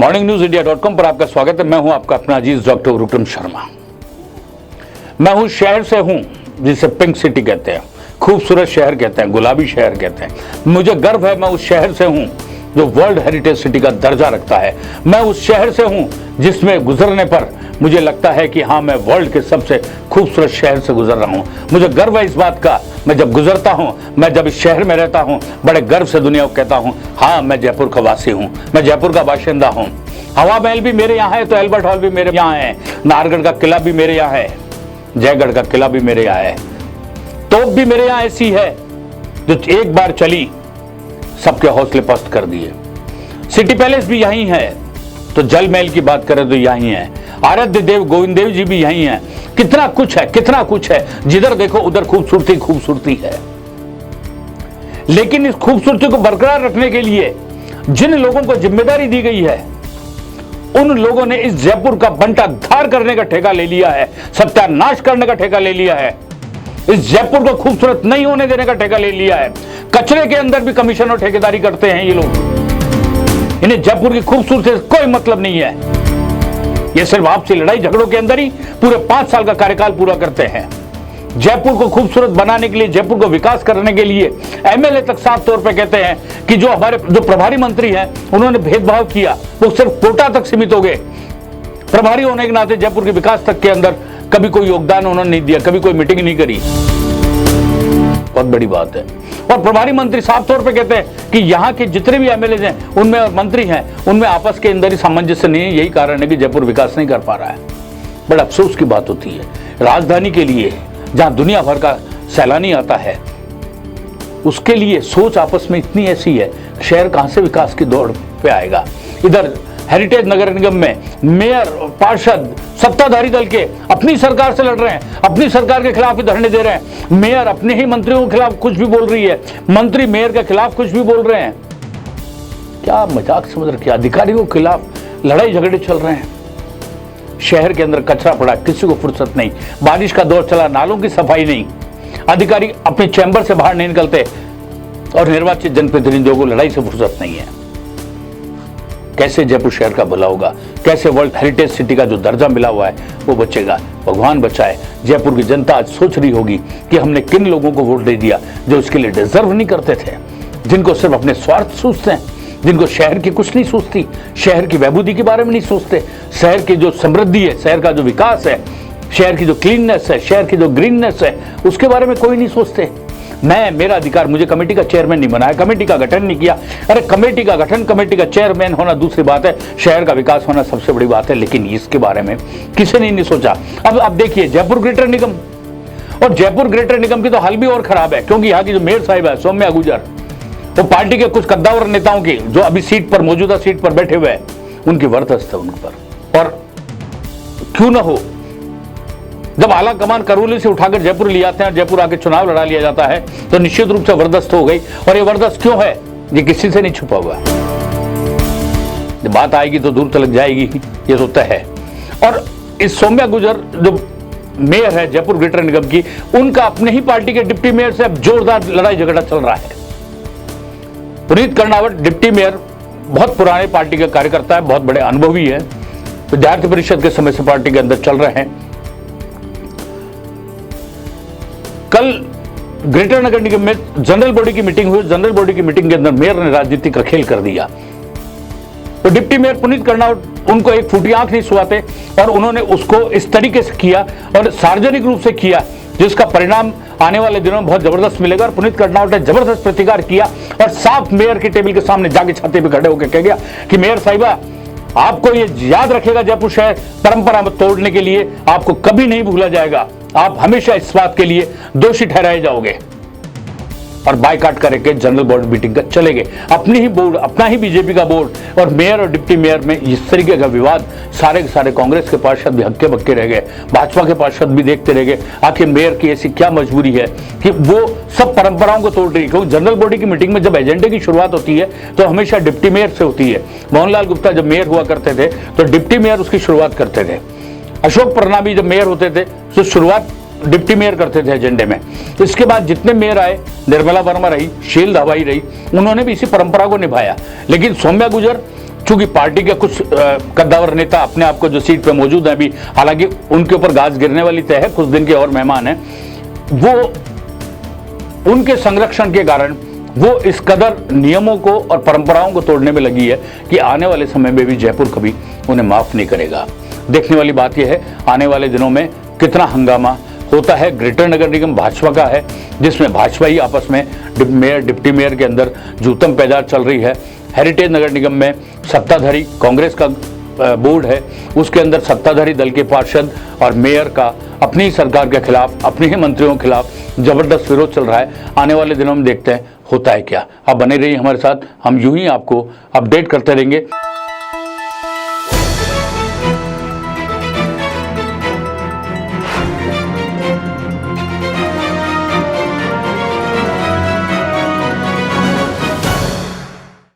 morningnews.india.com पर आपका स्वागत है। मैं हूं आपका अपना अजीज डॉक्टर विक्रम शर्मा। मैं उस शहर से हूं जिसे पिंक सिटी कहते हैं, खूबसूरत शहर कहते हैं, गुलाबी शहर कहते हैं। मुझे गर्व है मैं उस शहर से हूं जो वर्ल्ड हेरिटेज सिटी का दर्जा रखता है। मैं उस शहर से हूं जिसमें गुजरने पर मुझे लगता है कि हाँ, मैं वर्ल्ड के सबसे खूबसूरत शहर से गुजर रहा हूं। मुझे गर्व है इस बात का। मैं जब गुजरता हूं, मैं जब इस शहर में रहता हूं, बड़े गर्व से दुनिया को कहता हूं, हाँ, मैं जयपुर का वासी हूं, मैं जयपुर का बाशिंदा हूं। हवा महल भी मेरे यहाँ है तो एल्बर्ट हॉल भी मेरे यहाँ है, नाहरगढ़ का किला भी मेरे यहाँ है, जयगढ़ का किला भी मेरे यहाँ है। तोप भी मेरे यहाँ ऐसी है जो एक बार चली सबके हौसले पस्त कर दिए। सिटी पैलेस भी यहीं है, तो जल महल की बात करें तो यहीं है। आराध्य देव गोविंद देव जी भी यहीं है। कितना कुछ है, कितना कुछ है। जिधर देखो उधर खूबसूरती खूबसूरती है। लेकिन इस खूबसूरती को बरकरार रखने के लिए जिन लोगों को जिम्मेदारी दी गई है, उन लोगों ने इस जयपुर का बंटाधार करने का ठेका ले लिया है, सत्यानाश करने का ठेका ले लिया है, इस जयपुर को खूबसूरत नहीं होने देने का ठेका ले लिया है। कचरे के अंदर भी कमीशन और ठेकेदारी करते हैं ये लोग। इन्हें जयपुर की खूबसूरती से कोई मतलब नहीं है। ये सिर्फ आपसी लड़ाई झगड़ों के अंदर ही पूरे 5 साल का कार्यकाल पूरा करते हैं। जयपुर को खूबसूरत बनाने के लिए, जयपुर को विकास करने के लिए एमएलए तक साफ तौर पे कहते हैं कि जो प्रभारी मंत्री हैं उन्होंने भेदभाव किया, वो सिर्फ कोटा तक सीमित हो गए। प्रभारी होने के नाते जयपुर के विकास तक के अंदर कभी कोई योगदान उन्होंने नहीं दिया, कभी कोई मीटिंग नहीं करी। बहुत बड़ी बात है। और प्रभारी मंत्री साफ तौर पे कहते हैं कि यहाँ के जितने भी एमएलए हैं उनमें और मंत्री हैं उनमें आपस के अंदर ही सामंजस्य नहीं है। यही कारण है कि जयपुर विकास नहीं कर पा रहा है। बड़ा अफसोस की बात होती है। राजधानी के लिए जहाँ दुनिया भर का सैलानी आता है, उसके लिए सोच आपस में इतनी ऐसी है, शहर कहाँ से विकास की दौड़ पे आएगा। इधर हेरिटेज नगर निगम में मेयर, पार्षद, सत्ताधारी दल के अपनी सरकार से लड़ रहे हैं, अपनी सरकार के खिलाफ ही धरने दे रहे हैं। मेयर अपने ही मंत्रियों के खिलाफ कुछ भी बोल रही है, मंत्री मेयर के खिलाफ कुछ भी बोल रहे हैं। क्या मजाक समझ रखे। अधिकारियों के खिलाफ लड़ाई झगड़े चल रहे हैं। शहर के अंदर कचरा पड़ा, किसी को फुर्सत नहीं। बारिश का दौर चला, नालों की सफाई नहीं। अधिकारी अपने चैम्बर से बाहर नहीं निकलते और निर्वाचित जनप्रतिनिधियों को लड़ाई से फुर्सत नहीं है। कैसे जयपुर शहर का भला होगा? कैसे वर्ल्ड हेरिटेज सिटी का जो दर्जा मिला हुआ है वो बचेगा? भगवान बचाए। जयपुर की जनता आज सोच रही होगी कि हमने किन लोगों को वोट दे दिया जो इसके लिए डिजर्व नहीं करते थे, जिनको सिर्फ अपने स्वार्थ सोचते हैं, जिनको शहर की कुछ नहीं सोचती, शहर की वैभूति के बारे में नहीं सोचते, शहर की जो समृद्धि है, शहर का जो विकास है, शहर की जो क्लीननेस है, शहर की जो ग्रीननेस है, उसके बारे में कोई नहीं सोचते। मेरा अधिकार, मुझे कमेटी का चेयरमैन नहीं बनाया, कमेटी का गठन नहीं किया। अरे कमेटी का गठन, कमेटी का चेयरमैन होना दूसरी बात है, शहर का विकास होना सबसे बड़ी बात है। लेकिन इसके बारे में किसी ने नहीं सोचा। अब देखिए जयपुर ग्रेटर निगम, और जयपुर ग्रेटर निगम की तो हाल भी और खराब है, क्योंकि यहाँ की जो मेयर साहिब है सौम्या गुर्जर, वो पार्टी के कुछ कद्दावर नेताओं की जो अभी सीट पर, मौजूदा सीट पर बैठे हुए हैं, उनकी वर्चस्व है उन पर। और क्यों ना हो, जब आला कमान करौली से उठाकर जयपुर ले आते हैं और जयपुर आके चुनाव लड़ा लिया जाता है तो निश्चित रूप से वर्चस्व हो गई। और ये वर्चस्व क्यों है, ये किसी से नहीं छुपा हुआ। जब बात आएगी तो दूर तक जाएगी, ये तो तय है। और इस सौम्या गुर्जर जो मेयर है जयपुर ग्रेटर निगम की, उनका अपने ही पार्टी के डिप्टी मेयर से अब जोरदार लड़ाई झगड़ा चल रहा है। पुनीत कर्णावत डिप्टी मेयर बहुत पुराने पार्टी के कार्यकर्ता है, बहुत बड़े अनुभवी है, विद्यार्थी परिषद के समय से पार्टी के अंदर चल रहे हैं। कल ग्रेटर नगर निगम में जनरल बॉडी की मीटिंग हुई। जनरल बॉडी की मीटिंग के अंदर मेयर ने राजनीति का खेल कर दिया। तो डिप्टी मेयर पुनीत कर्णावत उनको एक फूटी आंख नहीं सुहाते और उन्होंने उसको इस तरीके से किया और सार्वजनिक रूप से किया, जिसका परिणाम आने वाले दिनों में बहुत जबरदस्त मिलेगा। और पुनीत कर्णावत ने जबरदस्त प्रतिकार किया और साफ मेयर की टेबल के सामने जाके छाते पे खड़े होकर कह गया कि मेयर साहिबा, आपको ये याद रखेगा, जयपुर शहर परंपरा तोड़ने के लिए आपको कभी नहीं भूला जाएगा। आप हमेशा इस बात के लिए दोषी ठहराए जाओगे। और बायकाट करके जनरल बोर्ड मीटिंग का चले गए। अपनी ही बोर्ड, अपना ही बीजेपी का बोर्ड और मेयर और डिप्टी मेयर में इस तरीके का विवाद, सारे के सारे कांग्रेस के पार्षद भी हक्के बक्के रह गए, भाजपा के पार्षद भी देखते रह गए। आखिर मेयर की ऐसी क्या मजबूरी है कि वो सब परंपराओं को तोड़ रही है? क्योंकि जनरल बॉडी की मीटिंग में जब एजेंडे की शुरुआत होती है तो हमेशा डिप्टी मेयर से होती है। मोहनलाल गुप्ता जब मेयर हुआ करते थे तो डिप्टी मेयर उसकी शुरुआत करते थे। अशोक प्रणामी जब मेयर होते थे तो शुरुआत डिप्टी मेयर करते थे एजेंडे में। तो इसके बाद जितने मेयर आए, निर्मला वर्मा रही, शील दवाई रही, उन्होंने भी इसी परंपरा को निभाया। लेकिन सौम्या गुर्जर चूंकि पार्टी के कुछ कद्दावर नेता अपने आप को जो सीट पे मौजूद हैं अभी, हालांकि उनके ऊपर गाज गिरने वाली तय है, कुछ दिन के और मेहमान हैं, वो उनके संरक्षण के कारण वो इस कदर नियमों को और परंपराओं को तोड़ने में लगी है कि आने वाले समय में भी जयपुर कभी उन्हें माफ नहीं करेगा। देखने वाली बात यह है आने वाले दिनों में कितना हंगामा होता है। ग्रेटर नगर निगम भाजपा का है, जिसमें भाजपा ही आपस में मेयर डिप्टी मेयर के अंदर जूतम पैदार चल रही है। हेरिटेज नगर निगम में सत्ताधारी कांग्रेस का बोर्ड है, उसके अंदर सत्ताधारी दल के पार्षद और मेयर का अपनी सरकार के खिलाफ, अपने ही मंत्रियों के खिलाफ जबरदस्त विरोध चल रहा है। आने वाले दिनों में देखते हैं होता है क्या। आप बने रहिए हमारे साथ, हम यूं ही आपको अपडेट करते रहेंगे।